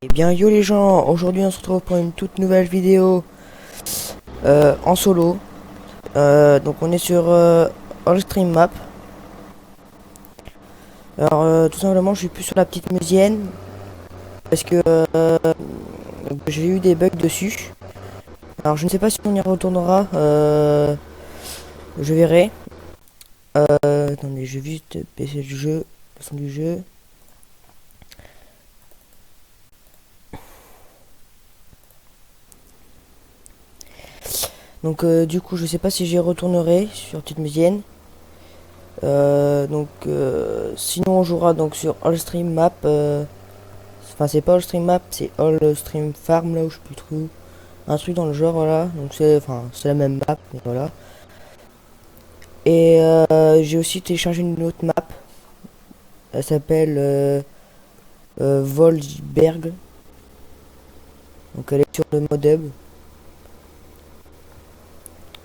Eh bien yo les gens, aujourd'hui on se retrouve pour une toute nouvelle vidéo en solo. Donc on est sur All Stream Map. Alors tout simplement je suis plus sur la petite musienne parce que j'ai eu des bugs dessus. Alors je ne sais pas si on y retournera, je verrai. Attendez, je vais juste baisser le jeu, le son du jeu. Donc du coup je sais pas si j'y retournerai sur petite musienne. Sinon on jouera donc sur All Stream Map. Enfin, c'est pas All Stream Map, c'est All Stream Farm, là où je sais plus trop. Un truc dans le genre, voilà. Donc c'est la même map, mais voilà. Et j'ai aussi téléchargé une autre map. Elle s'appelle Volsberg. Donc elle est sur le modem.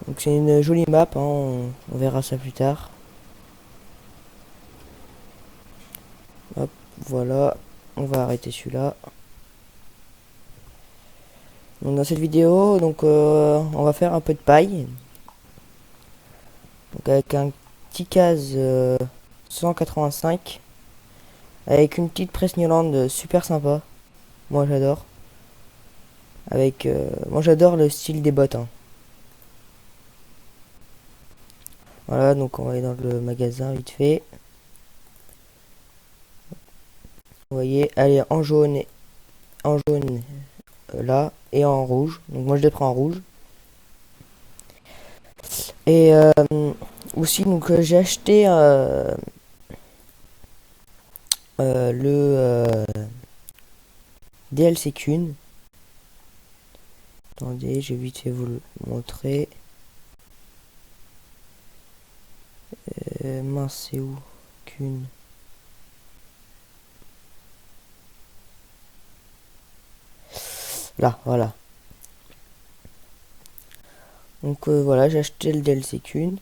Donc c'est une jolie map, hein, on verra ça plus tard. Hop, voilà. On va arrêter celui-là. Donc dans cette vidéo, on va faire un peu de paille. Donc avec un petit case 185. Avec une petite presse Newland super sympa. Moi j'adore. Moi j'adore le style des bottes, hein. Voilà, donc on va aller dans le magasin vite fait. Vous voyez, elle est en jaune là et en rouge. Donc moi je les prends en rouge. Et aussi j'ai acheté le DLC Kun. Attendez, je vais vite fait vous le montrer. Mince, c'est où Kun? Là, voilà. Donc voilà, j'ai acheté le DLC Kun.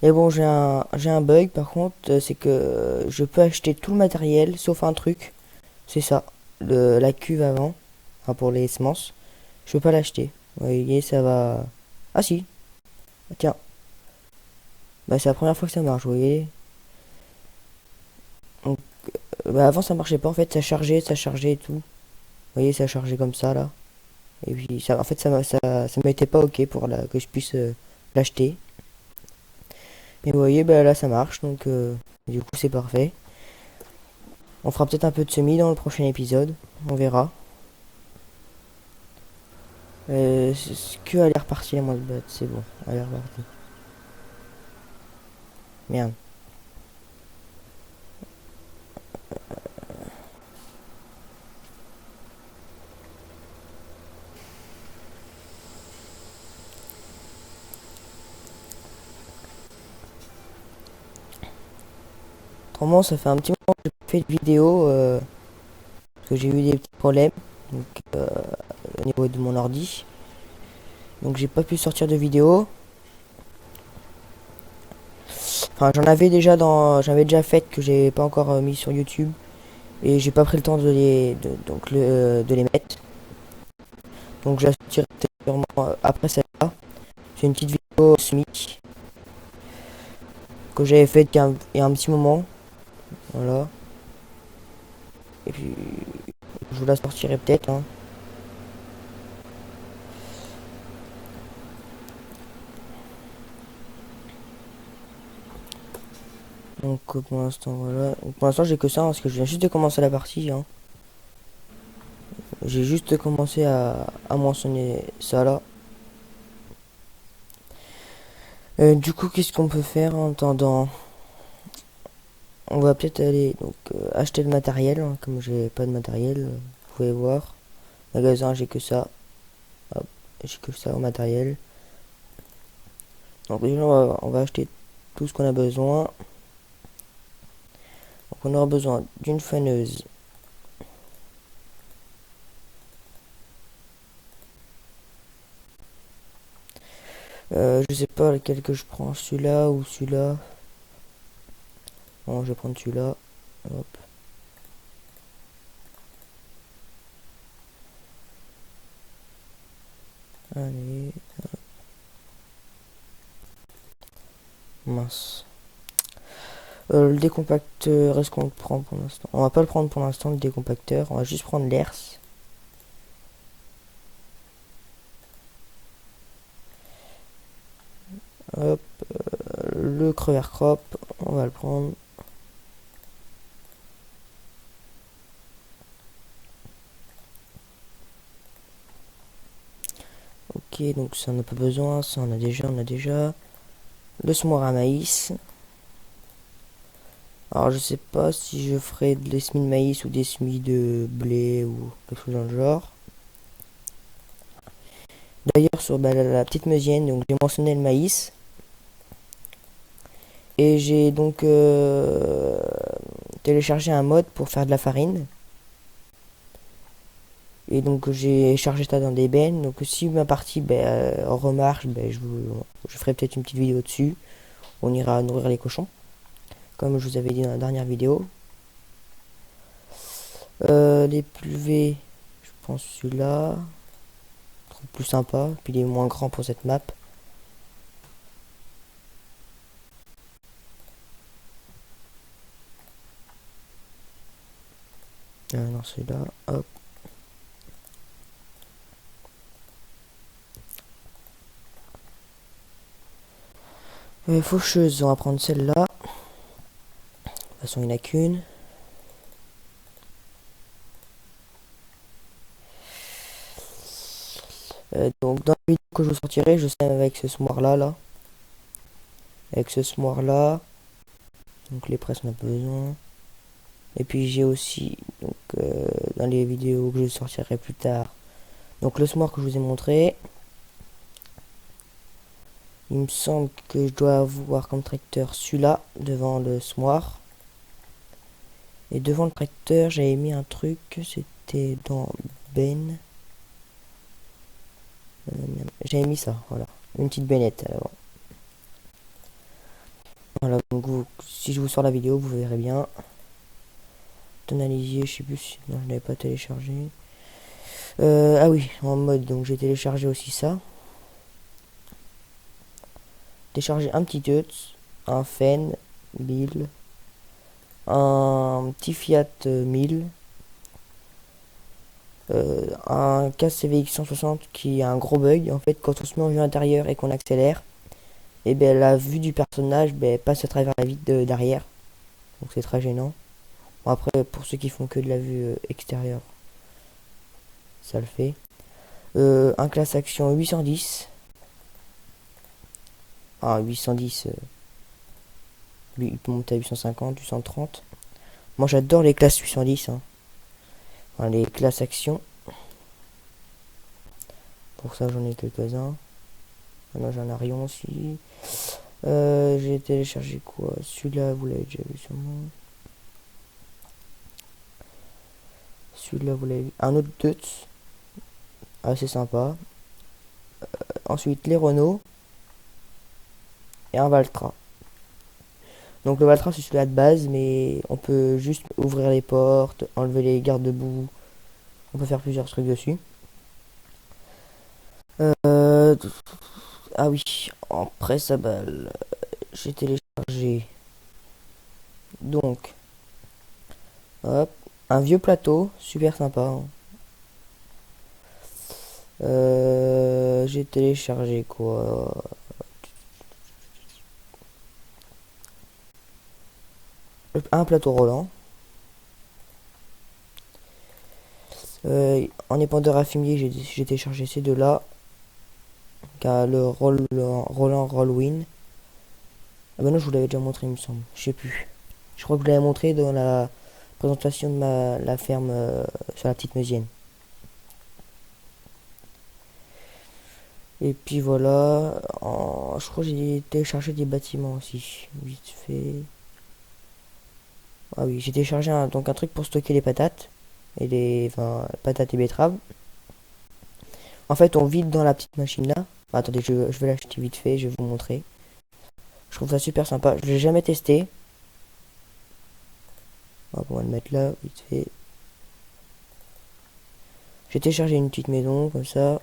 Et bon, j'ai un bug par contre, c'est que je peux acheter tout le matériel sauf un truc. C'est ça, la cuve avant, enfin pour les semences. Je peux pas l'acheter. Vous voyez, ça va. Ah si, tiens. Bah, c'est la première fois que ça marche, vous voyez. Donc, bah, avant ça marchait pas en fait, ça chargeait et tout. Vous voyez, ça chargeait comme ça là. Et puis ça, en fait, ça m'était pas ok pour que je puisse l'acheter. Et vous voyez, bah là ça marche, donc du coup c'est parfait. On fera peut-être un peu de semis dans le prochain épisode, on verra. C'est que elle est repartie la moindre bête, c'est bon, elle est repartie. Merde. Autrement, ça fait un petit moment que j'ai pas fait de vidéo, parce que j'ai eu des petits problèmes donc, au niveau de mon ordi. Donc j'ai pas pu sortir de vidéo. Enfin, j'avais déjà fait que j'ai pas encore mis sur YouTube. Et j'ai pas pris le temps de les mettre. Donc je la sortirai sûrement après celle-là. C'est une petite vidéo semi que j'avais faite il y a un petit moment. Voilà. Et puis je vous la sortirai peut-être, hein. Donc pour l'instant voilà. Donc, pour l'instant j'ai que ça, hein, parce que je viens juste de commencer la partie, hein. J'ai juste commencé à mentionner ça là. Du coup qu'est-ce qu'on peut faire en attendant? On va peut-être aller acheter le matériel, hein, comme j'ai pas de matériel, vous pouvez voir. Magasin j'ai que ça. Hop, j'ai que ça au matériel. Donc déjà on va acheter tout ce qu'on a besoin. Donc on aura besoin d'une faneuse. Je sais pas lequel que je prends, celui-là ou celui-là. Bon, je vais prendre celui-là. Hop. Allez. Mince. Le décompacteur, est-ce qu'on le prend pour l'instant? On va pas le prendre pour l'instant, le décompacteur. On va juste prendre l'herse. Hop. Le crever crop, on va le prendre. Ok, donc ça on n'a pas besoin, ça on a déjà. Le semoir à maïs. Alors je sais pas si je ferai des semis de maïs ou des semis de blé ou quelque chose dans le genre. D'ailleurs sur la petite meusienne, donc j'ai mentionné le maïs. Et j'ai donc téléchargé un mode pour faire de la farine. Et donc j'ai chargé ça dans des bennes. Donc si ma partie remarche, je ferai peut-être une petite vidéo dessus. On ira nourrir les cochons. Comme je vous avais dit dans la dernière vidéo. Les pulvés, je pense celui-là. Plus sympa. Puis il est moins grand pour cette map. Non, celui-là. Hop. Faucheuse, on va prendre celle-là. De toute façon, il n'y en a qu'une. Donc dans la vidéo que je vous sortirai, je sais avec ce semoir là. Avec ce semoir là. Donc les presses on n'a pas besoin. Et puis j'ai aussi donc dans les vidéos que je sortirai plus tard. Donc le semoir que je vous ai montré. Il me semble que je dois avoir comme tracteur celui-là devant le semoir. Et devant le tracteur j'avais mis un truc. C'était dans Ben. J'avais mis ça, voilà. Une petite bennette à l'avant. Voilà, donc si je vous sors la vidéo, vous verrez bien. Tonalisier, je sais plus si... Non, je n'avais pas téléchargé. Ah oui, en mode, donc j'ai téléchargé aussi ça. Téléchargé un petit Deutz, un Fen, 1000, un petit Fiat 1000, un KCVX 160 qui a un gros bug. En fait, quand on se met en vue intérieure et qu'on accélère, et ben la vue du personnage passe à travers la vitre d'arrière. Donc c'est très gênant. Bon, après, pour ceux qui font que de la vue extérieure, ça le fait. Un classe action 810. Ah, 810. Lui, il peut monter à 850, 830. Moi, j'adore les classes 810. Hein. Enfin, les classes action. Pour ça, j'en ai quelques-uns. Moi, j'en ai rien aussi. J'ai téléchargé quoi? Celui-là, vous l'avez déjà vu sûrement. Celui-là, vous l'avez vu. Un autre Deutz. Assez sympa. Ensuite, les Renault. Et un Valtra. Donc le Valtra c'est celui-là de base, mais on peut juste ouvrir les portes, enlever les garde-boue. On peut faire plusieurs trucs dessus. Ah oui, en presse à balles, j'ai téléchargé. Donc, hop, un vieux plateau, super sympa. Hein. J'ai téléchargé quoi? Un plateau roulant. En épandeur à fumier, j'ai téléchargé ces deux-là. Le Roland Rollwin. Ah bah non, je vous l'avais déjà montré, il me semble. Je sais plus. Je crois que je l'avais montré dans la présentation de la ferme sur la petite meusienne. Et puis voilà. Je crois que j'ai téléchargé des bâtiments aussi. Vite fait. Ah oui, j'ai téléchargé donc un truc pour stocker les patates. Et enfin, patates et betteraves. En fait, on vide dans la petite machine là. Attendez, je vais l'acheter vite fait, je vais vous montrer. Je trouve ça super sympa. Je l'ai jamais testé. On va le mettre là, vite fait. J'ai téléchargé une petite maison, comme ça.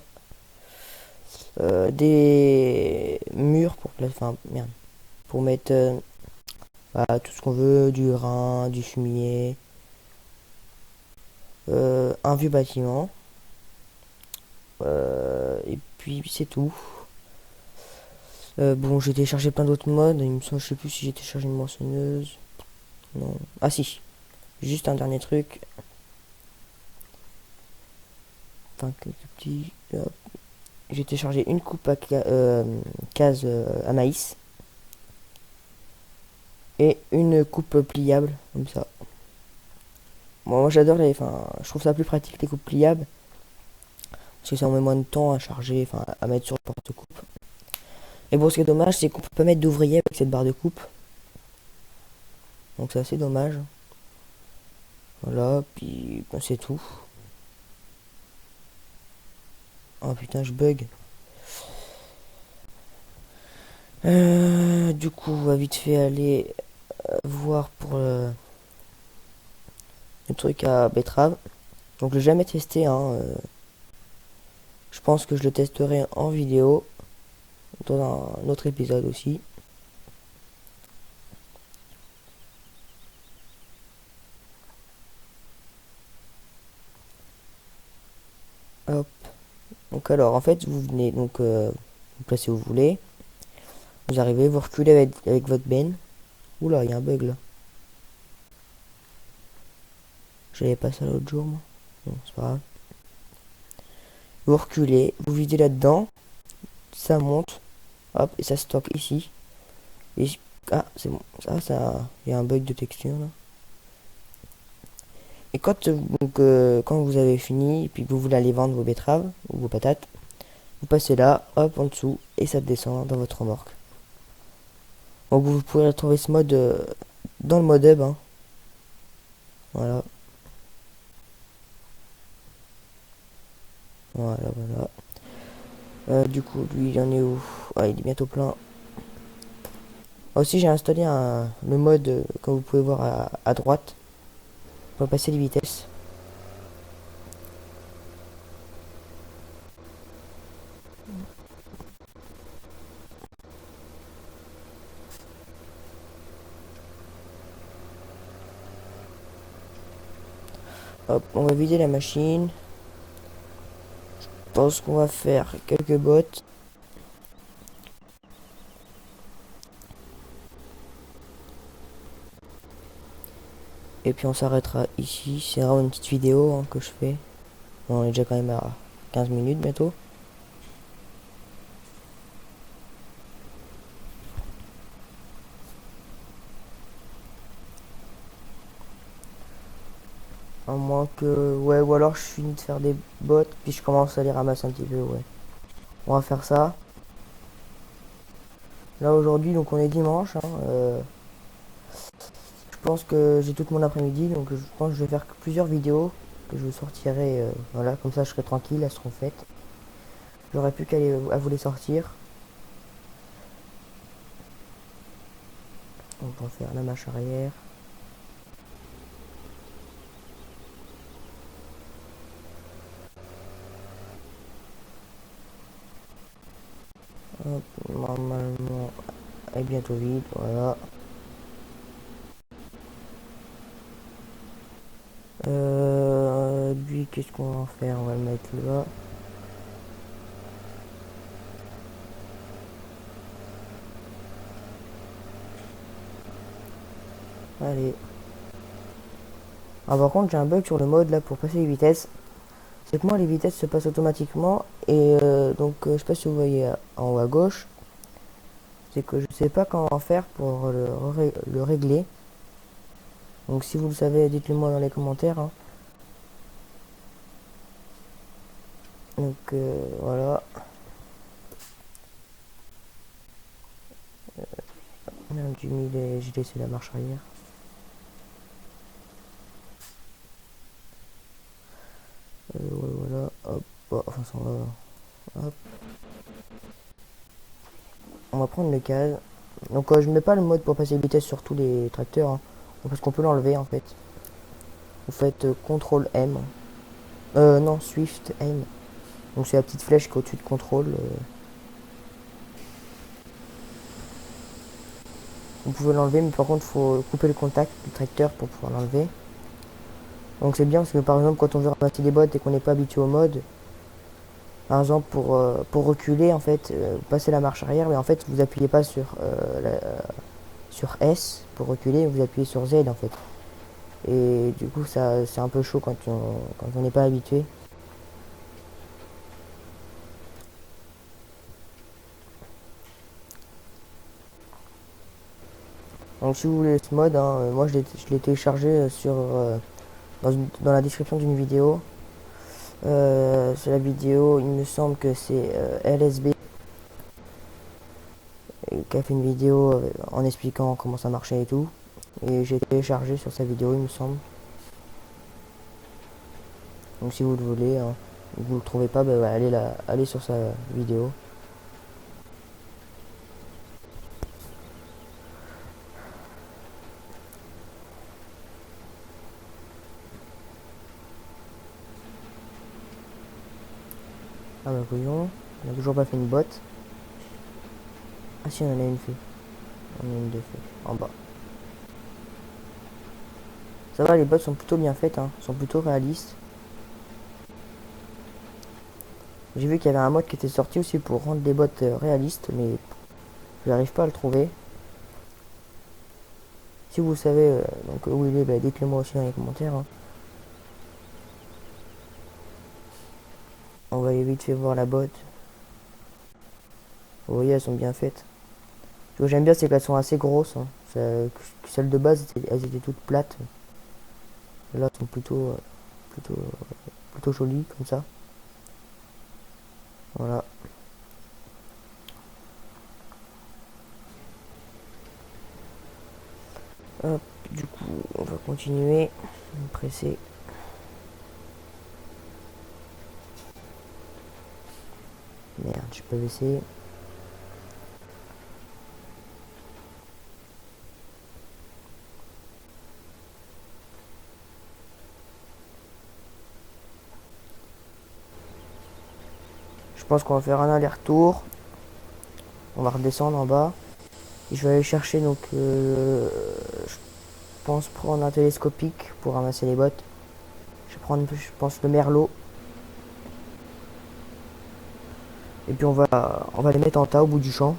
des murs pour enfin merde, pour mettre bah, tout ce qu'on veut, du grain, du fumier, un vieux bâtiment, et puis c'est tout. Bon, j'ai téléchargé plein d'autres modes, il me semble, je sais plus si j'ai téléchargé une moissonneuse. Non. Ah si, juste un dernier truc. Enfin, quelques petits. J'ai téléchargé une coupe à case à maïs. Et une coupe pliable, comme ça. Bon, moi j'adore les. Enfin, je trouve ça plus pratique les coupes pliables. Parce que ça en met moins de temps à charger, enfin à mettre sur le porte-coupe. Et bon, ce qui est dommage, c'est qu'on peut pas mettre d'ouvrier avec cette barre de coupe. Donc c'est assez dommage. Voilà, puis ben, c'est tout. Oh putain, je bug. Du coup, on va vite fait aller voir pour le truc à betterave. Donc je l'ai jamais testé, hein. Je pense que je le testerai en vidéo dans un autre épisode aussi. Hop. Donc alors en fait vous venez donc vous placez où vous voulez. Vous arrivez, vous reculez avec votre benne. Oula, il y a un bug là. J'avais pas ça l'autre jour moi. Bon, c'est pas grave. Vous reculez, vous videz là-dedans. Ça monte. Hop, et ça stocke ici. Et ah, c'est bon. Ça, il y a un bug de texture là. Et quand vous avez fini, et puis que vous voulez aller vendre vos betteraves ou vos patates, vous passez là, hop, en dessous, et ça descend dans votre remorque. Donc vous pourrez retrouver ce mode dans le mode hub, hein. Voilà. Voilà. Du coup, lui, il en est où? Ah, il est bientôt plein. Aussi, j'ai installé le mode, comme vous pouvez voir à droite, pour passer les vitesses. Hop, on va vider la machine. Je pense qu'on va faire quelques bottes. Et puis on s'arrêtera ici. C'est vraiment une petite vidéo hein, que je fais. Bon, on est déjà quand même à 15 minutes bientôt. À moins que... Ouais, ou alors je finis de faire des bottes, puis je commence à les ramasser un petit peu, ouais. On va faire ça. Là aujourd'hui, donc on est dimanche. Hein, je pense que j'ai tout mon après-midi, donc je pense que je vais faire plusieurs vidéos que je sortirai. Voilà, comme ça je serai tranquille, elles seront faites. J'aurai plus qu'à vous les sortir. Donc on va faire la marche arrière. Hop, normalement, elle est bientôt vide, voilà. Lui, qu'est-ce qu'on va en faire? On va le mettre là. Allez. Ah, par contre, j'ai un bug sur le mode là pour passer les vitesses. C'est que moi, les vitesses se passent automatiquement. Et donc, je sais pas si vous voyez en haut à gauche. C'est que je sais pas comment faire pour le régler. Donc, si vous le savez, dites-le moi dans les commentaires. Hein. Donc, voilà. J'ai laissé la marche arrière. Ouais, voilà. Hop. Bon, enfin, ça va. Hop. On va prendre le case. Donc je mets pas le mode pour passer les vitesses sur tous les tracteurs. Hein, parce qu'on peut l'enlever en fait. Vous faites CTRL M. Non, Swift M. Donc c'est la petite flèche qui est au-dessus de CTRL. vous pouvez l'enlever, mais par contre il faut couper le contact du tracteur pour pouvoir l'enlever. Donc c'est bien parce que par exemple quand on veut ramasser des bottes et qu'on n'est pas habitué au mode, par exemple pour reculer en fait, passer la marche arrière, mais en fait vous appuyez pas sur S pour reculer, vous appuyez sur Z en fait. Et du coup ça c'est un peu chaud quand on n'est pas habitué. Donc si vous voulez ce mode, hein, moi je l'ai téléchargé dans la description d'une vidéo. Sur la vidéo, il me semble que c'est LSB qui a fait une vidéo en expliquant comment ça marchait et tout. Et j'ai téléchargé sur sa vidéo, il me semble. Donc si vous le voulez, hein, vous le trouvez pas, bah, allez sur sa vidéo. Ah bah voyons, on a toujours pas fait une botte. Ah si, on en a une fait. On en a une deux fait. En bas. Ça va, les bottes sont plutôt bien faites, hein, sont plutôt réalistes. J'ai vu qu'il y avait un mode qui était sorti aussi pour rendre les bottes réalistes, mais je n'arrive pas à le trouver. Si vous savez donc, où il est, bah, dites-le moi aussi dans les commentaires, hein. On va aller vite fait voir la botte. Vous voyez, elles sont bien faites. Ce que j'aime bien, c'est qu'elles sont assez grosses, hein. Celles de base, elles étaient toutes plates. Là, elles sont plutôt, plutôt jolies, comme ça. Voilà. Hop, du coup, on va continuer. Presser. Merde, j'ai pas baissé. Je pense qu'on va faire un aller-retour. On va redescendre en bas. Et je vais aller chercher donc je pense prendre un télescopique pour ramasser les bottes. Je vais prendre je pense le merlot. Et puis on va les mettre en tas au bout du champ.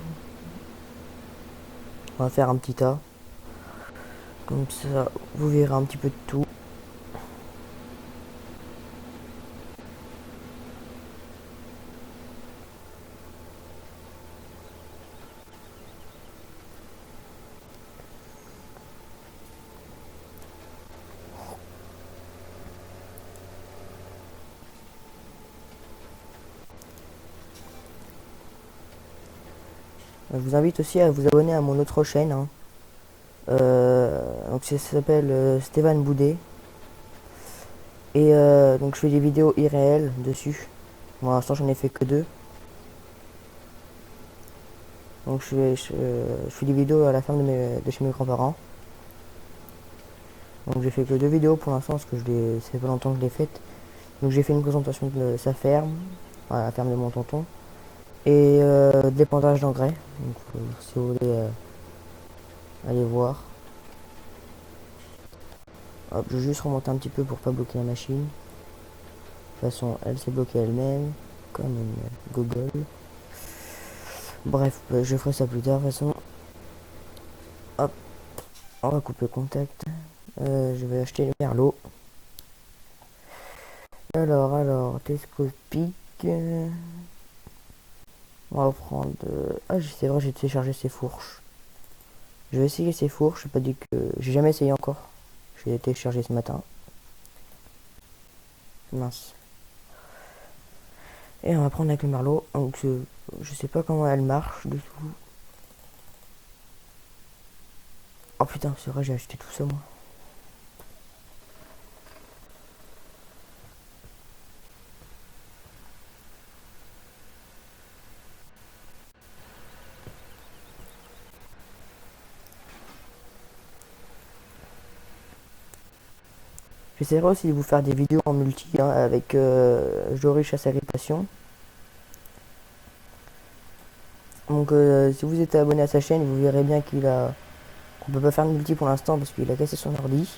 On va faire un petit tas. Comme ça vous verrez un petit peu de tout. Je vous invite aussi à vous abonner à mon autre chaîne, hein. Donc ça s'appelle Stéphane Boudet. Et donc je fais des vidéos irréelles dessus. Pour l'instant j'en ai fait que deux. Donc je fais des vidéos à la ferme de chez mes grands-parents. Donc j'ai fait que deux vidéos pour l'instant parce que ça fait pas longtemps que je l'ai faite. Donc j'ai fait une présentation de sa ferme, à la ferme de mon tonton. Et de l'épandage d'engrais. Donc si vous voulez aller voir. Hop, je vais juste remonter un petit peu pour pas bloquer la machine. De toute façon, elle s'est bloquée elle-même, comme une gogole. Bref, je ferai ça plus tard de toute façon. Hop, on va couper le contact. Je vais acheter le merlot. Alors, télescopique. On va prendre. Ah, c'est vrai, j'ai téléchargé ces fourches. Je vais essayer ces fourches. J'ai pas dit que. J'ai jamais essayé encore. J'ai téléchargé ce matin. Mince. Et on va prendre avec le merlot. Donc, je sais pas comment elle marche du tout. Oh putain, c'est vrai, j'ai acheté tout ça moi. J'essaierai aussi de vous faire des vidéos en multi, hein, avec Jory Chasse à Passion. Donc si vous êtes abonné à sa chaîne, vous verrez bien qu'il a On peut pas faire de multi pour l'instant parce qu'il a cassé son ordi.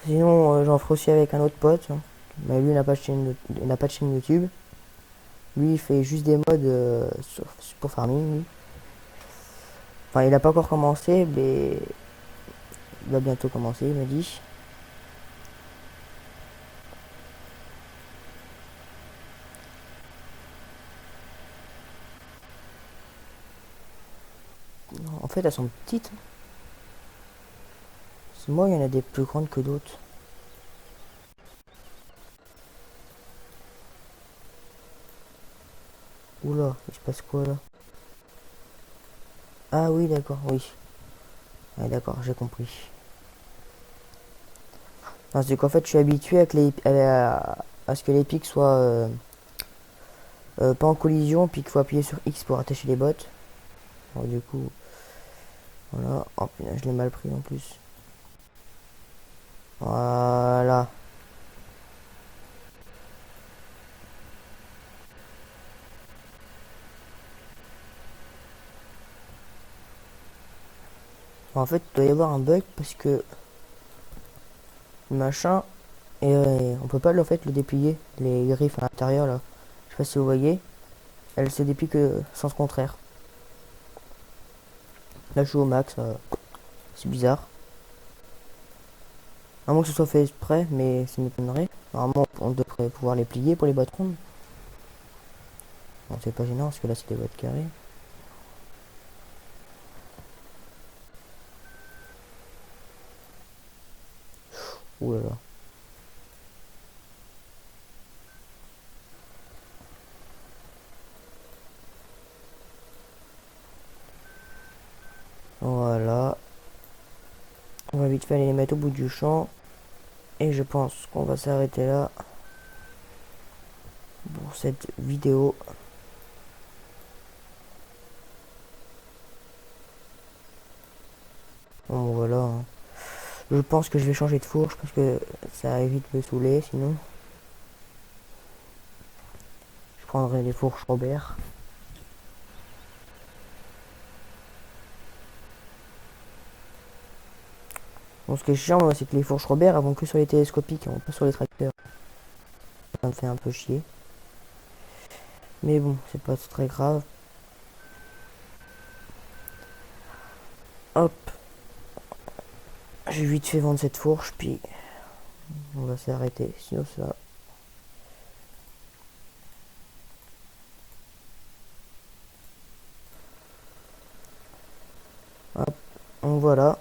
Sinon, j'en ferai aussi avec un autre pote, hein. Mais lui, il n'a pas de chaîne YouTube. Lui, il fait juste des mods pour farming, lui. Enfin, il a pas encore commencé, mais il va bientôt commencer, il m'a dit. En fait, elles sont petites. Moi, il y en a des plus grandes que d'autres. Oula, il se passe quoi là? Ah oui, d'accord, oui. Ah, d'accord, j'ai compris. Non, c'est qu'en fait, je suis habitué à ce que les pics soient pas en collision, puis qu'il faut appuyer sur X pour attacher les bottes. Alors, du coup, voilà. Oh putain, je l'ai mal pris en plus. Voilà. En fait, il doit y avoir un bug parce que le machin, on peut pas en fait le déplier. Les griffes à l'intérieur là. Je sais pas si vous voyez. Elles se déplient que sens contraire. Là, je suis au max. C'est bizarre. À moins que ce soit fait exprès, mais ça m'étonnerait. Normalement, on devrait pouvoir les plier pour les boîtes rondes. Bon, c'est pas gênant parce que là, c'est des boîtes carrées. Ouh là là. Voilà. On va vite fait aller les mettre au bout du champ. Et je pense qu'on va s'arrêter là pour cette vidéo. Bon, voilà, hein. Je pense que je vais changer de fourche parce que ça évite de me saouler sinon. Je prendrai les fourches Robert. Bon, ce qui est chiant, moi, c'est que les fourches Robert elles vont que sur les télescopiques, elles vont pas sur les tracteurs. Ça me fait un peu chier. Mais bon, c'est pas très grave. Hop, j'ai vite fait vendre cette fourche, puis on va s'arrêter. Sinon ça. Hop, donc voilà.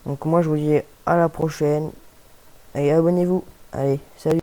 Donc moi je vous dis à la prochaine. Et abonnez-vous. Allez, salut.